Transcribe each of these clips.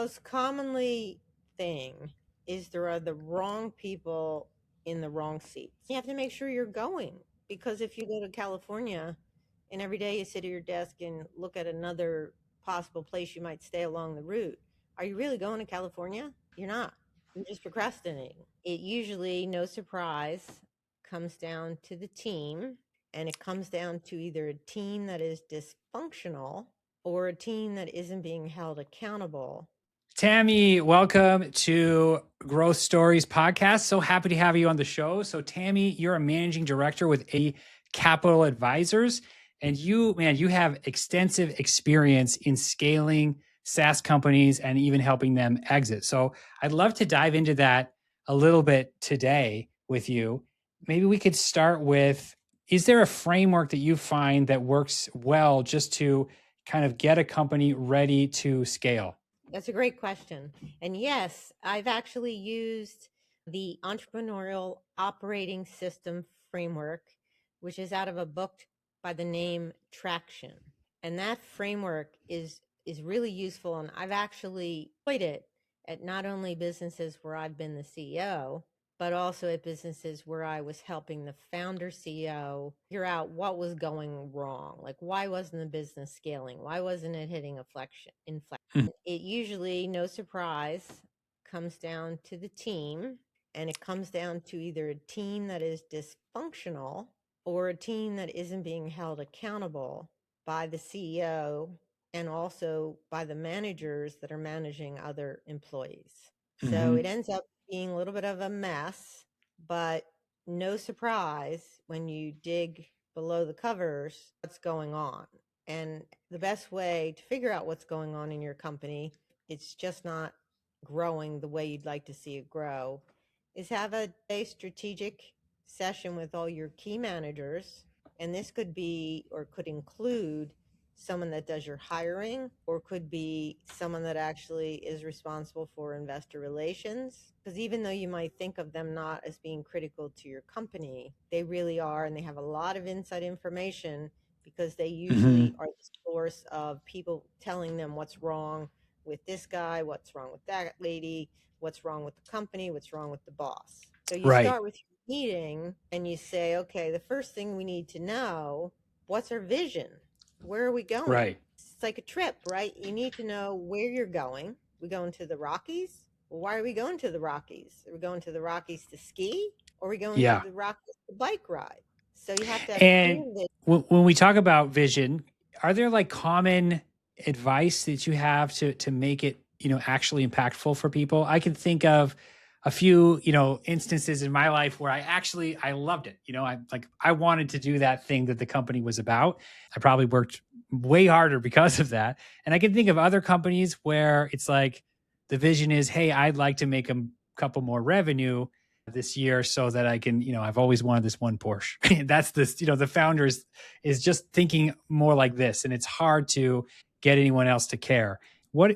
most commonly thing is there are the wrong people in the wrong seats. You have to make sure you're going, because if you go to California and every day you sit at your desk and look at another possible place you might stay along the route, are you really going to California? You're not. You're just procrastinating. It usually, no surprise, comes down to the team, and it comes down to either a team that is dysfunctional or a team that isn't being held accountable. Tammy, welcome to Growth Stories podcast. So happy to have you on the show. So Tammy, you're a managing director with A Capital Advisors, and you have extensive experience in scaling SaaS companies and even helping them exit. So I'd love to dive into that a little bit today with you. Maybe we could start with, is there a framework that you find that works well just to kind of get a company ready to scale? That's a great question. And yes, I've actually used the entrepreneurial operating system framework, which is out of a book by the name Traction. And that framework is really useful. And I've actually deployed it at not only businesses where I've been the CEO, but also at businesses where I was helping the founder CEO figure out what was going wrong. Like, why wasn't the business scaling? Why wasn't it hitting inflection? It usually, no surprise, comes down to the team, and it comes down to either a team that is dysfunctional or a team that isn't being held accountable by the CEO and also by the managers that are managing other employees. So it ends up being a little bit of a mess, but no surprise when you dig below the covers what's going on. And the best way to figure out what's going on in your company, it's just not growing the way you'd like to see it grow, is have a strategic session with all your key managers. And this could be, or could include, someone that does your hiring, or could be someone that actually is responsible for investor relations. Because even though you might think of them not as being critical to your company, they really are, and they have a lot of inside information, because they usually are the source of people telling them what's wrong with this guy, what's wrong with that lady, what's wrong with the company, what's wrong with the boss. So you start with your meeting and you say, okay, the first thing we need to know, what's our vision? Where are we going? Right. It's like a trip, right? You need to know where you're going. We going to the Rockies? Well, why are we going to the Rockies? Are we going to the Rockies to ski? Or are we going to the Rockies to bike ride? So you have to have and when we talk about vision, are there like common advice that you have to make it, actually impactful for people? I can think of a few, instances in my life where I loved it. I wanted to do that thing that the company was about. I probably worked way harder because of that. And I can think of other companies where it's like the vision is, hey, I'd like to make a couple more revenue this year so that I can, I've always wanted this one Porsche. That's this, the founders is just thinking more like this, and it's hard to get anyone else to care. What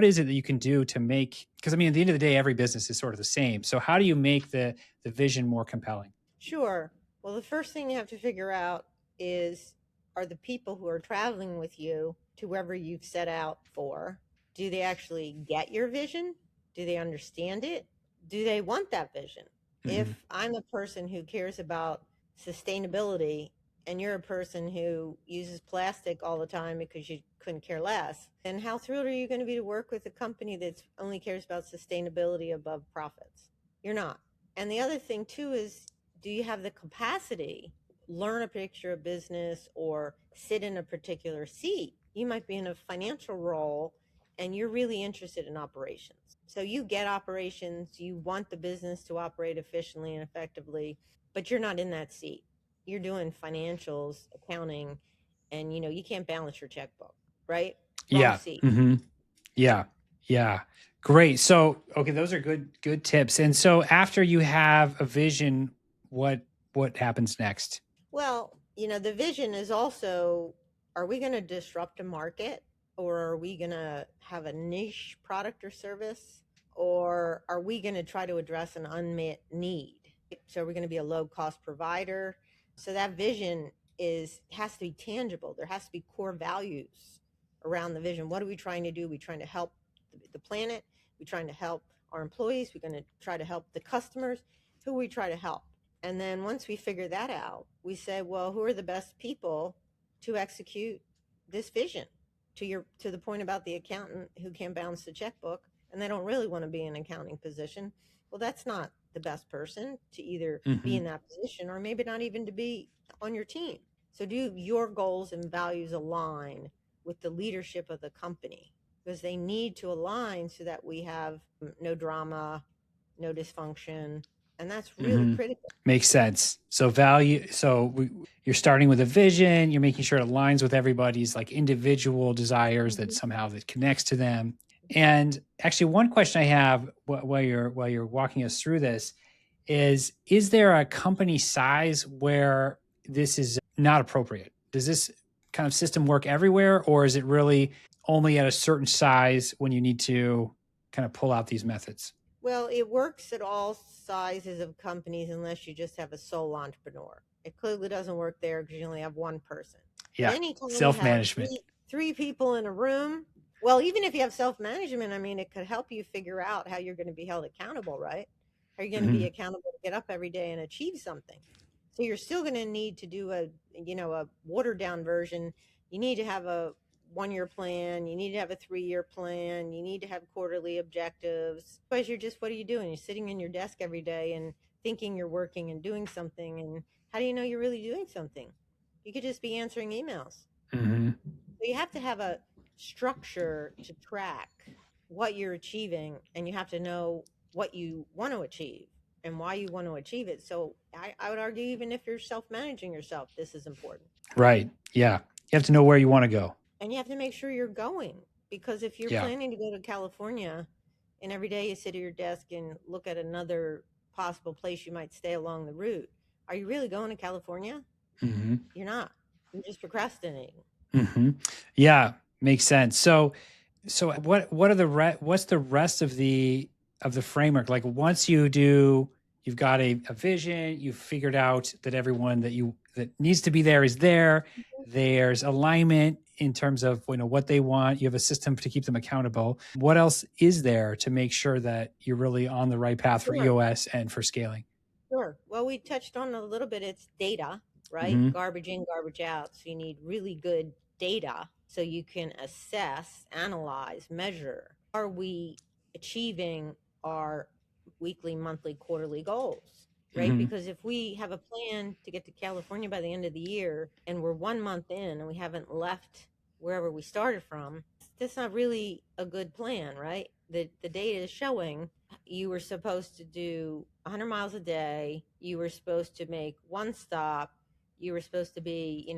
is it that you can do to make, because at the end of the day, every business is sort of the same. So how do you make the vision more compelling? Sure. Well, the first thing you have to figure out is, are the people who are traveling with you to wherever you've set out for, do they actually get your vision? Do they understand it? Do they want that vision? If I'm a person who cares about sustainability and you're a person who uses plastic all the time because you couldn't care less, then how thrilled are you going to be to work with a company that only cares about sustainability above profits? You're not. And the other thing too is, do you have the capacity to learn a particular business or sit in a particular seat? You might be in a financial role and you're really interested in operations. So you get operations, you want the business to operate efficiently and effectively, but you're not in that seat. You're doing financials, accounting, and you can't balance your checkbook, right? Wrong seat. Yeah. Great. So, okay, those are good tips. And so after you have a vision, what happens next? Well, the vision is also, are we going to disrupt a market, or are we going to have a niche product or service, or are we going to try to address an unmet need? So are we going to be a low cost provider? So that vision has to be tangible. There has to be core values around the vision. What are we trying to do? Are we trying to help the planet. We're trying to help our employees. We're going to try to help the customers. Who we try to help. And then once we figure that out, we say, well, who are the best people to execute this vision? To the point about the accountant who can bounce the checkbook and they don't really want to be in an accounting position. Well, that's not the best person to either be in that position or maybe not even to be on your team. So do your goals and values align with the leadership of the company? Because they need to align so that we have no drama, no dysfunction. And that's really critical. Makes sense. So you're starting with a vision, you're making sure it aligns with everybody's like individual desires that somehow that connects to them. And actually one question I have while you're walking us through this is there a company size where this is not appropriate? Does this kind of system work everywhere, or is it really only at a certain size when you need to kind of pull out these methods? Well, it works at all sizes of companies unless you just have a sole entrepreneur. It clearly doesn't work there because you only have one person. Yeah, anytime self-management. You have three people in a room, well, even if you have self-management, I mean, it could help you figure out how you're going to be held accountable, right? How are you going to be accountable to get up every day and achieve something? So you're still going to need to do a watered down version. You need to have a 1-year plan. You need to have a 3-year plan. You need to have quarterly objectives. Because what are you doing? You're sitting in your desk every day and thinking you're working and doing something. And how do you know you're really doing something? You could just be answering emails. So you have to have a structure to track what you're achieving, and you have to know what you want to achieve and why you want to achieve it. So I would argue, even if you're self-managing yourself, this is important. Right. Yeah. You have to know where you want to go. And you have to make sure you're going, because if you're planning to go to California and every day you sit at your desk and look at another possible place you might stay along the route, are you really going to California? You're not. You're just procrastinating. Yeah, makes sense. So what's the rest of the framework? Like once you've got a vision, you've figured out that everyone that needs to be there is there. There's alignment in terms of what they want. You have a system to keep them accountable. What else is there to make sure that you're really on the right path for EOS and for scaling? Sure. Well, we touched on a little bit. It's data, right? Garbage in, garbage out. So you need really good data so you can assess, analyze, measure. Are we achieving our weekly, monthly, quarterly goals? Right? Because if we have a plan to get to California by the end of the year and we're 1 month in and we haven't left wherever we started from, that's not really a good plan, right? The data is showing you were supposed to do 100 miles a day. You were supposed to make 1 stop. You were supposed to be,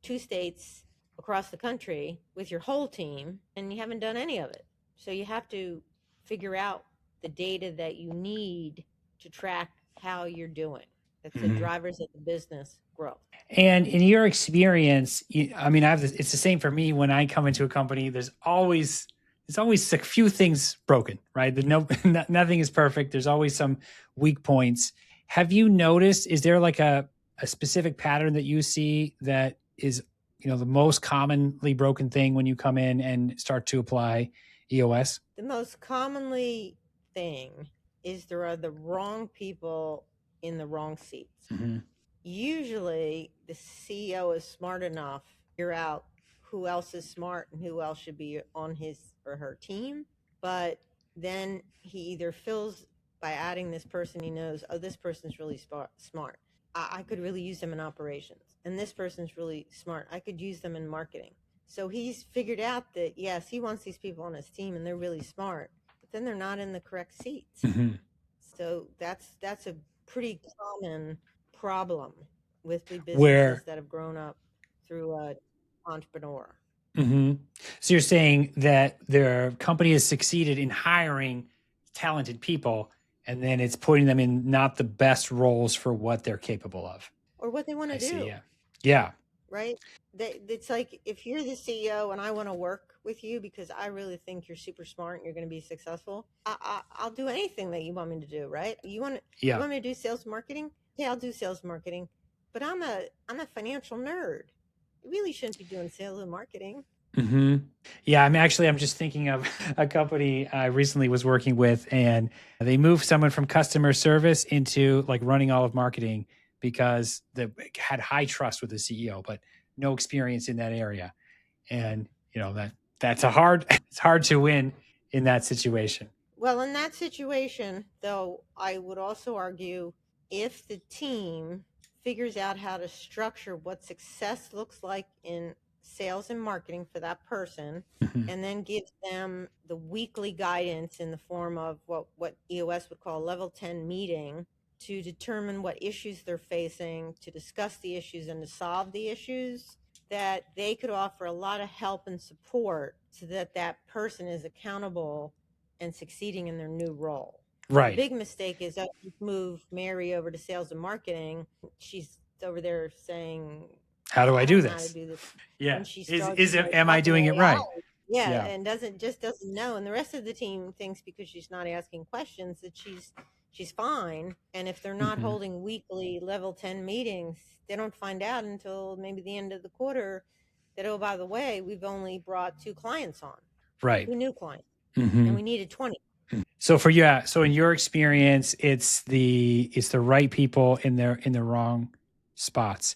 2 states across the country with your whole team, and you haven't done any of it. So you have to figure out the data that you need to track how you're doing. That's the drivers of the business growth. And in your experience, it's the same for me when I come into a company. There's always a few things broken, right? Nothing is perfect. There's always some weak points. Have you noticed, is there like a specific pattern that you see that is, the most commonly broken thing when you come in and start to apply EOS? The most commonly thing is there are the wrong people in the wrong seats. Usually the CEO is smart enough to figure out who else is smart and who else should be on his or her team. But then he either fills by adding this person he knows, oh, this person's really smart. I could really use them in operations. And this person's really smart. I could use them in marketing. So he's figured out that, yes, he wants these people on his team and they're really smart, but then they're not in the correct seats. So that's a pretty common problem with the businesses that have grown up through an entrepreneur. So you're saying that their company has succeeded in hiring talented people, and then it's putting them in not the best roles for what they're capable of. Or what they want to do. See, yeah. Right? It's like, if you're the CEO and I want to work with you because I really think you're super smart and you're going to be successful, I'll do anything that you want me to do, right? You want me to do sales marketing? Yeah, I'll do sales marketing. But I'm a financial nerd. You really shouldn't be doing sales and marketing. Mm-hmm. Yeah, I'm just thinking of a company I recently was working with, and they moved someone from customer service into like running all of marketing because they had high trust with the CEO, but no experience in that area. And that's a hard it's hard to win in that situation. Well, in that situation, though, I would also argue if the team figures out how to structure what success looks like in sales and marketing for that person, Mhm. and then gives them the weekly guidance in the form of what EOS would call a level 10 meeting to determine what issues they're facing, to discuss the issues and to solve the issues, that they could offer a lot of help and support so that that person is accountable and succeeding in their new role. The Right. big mistake is that you move Mary over to sales and marketing. She's over there saying, How do I I do don't know how to this? do this. Yeah. And she starts, Is it, am I talking doing it AI. right? Yeah, Yeah. and doesn't know. And the rest of the team thinks because she's not asking questions that she's fine. And if they're not Mhm. holding weekly level 10 meetings, they don't find out until maybe the end of the quarter that, oh, by the way, we've only brought 2 clients on, Right. 2 new clients, and Hmm. we needed 20. So so in your experience, it's the right people in the wrong spots.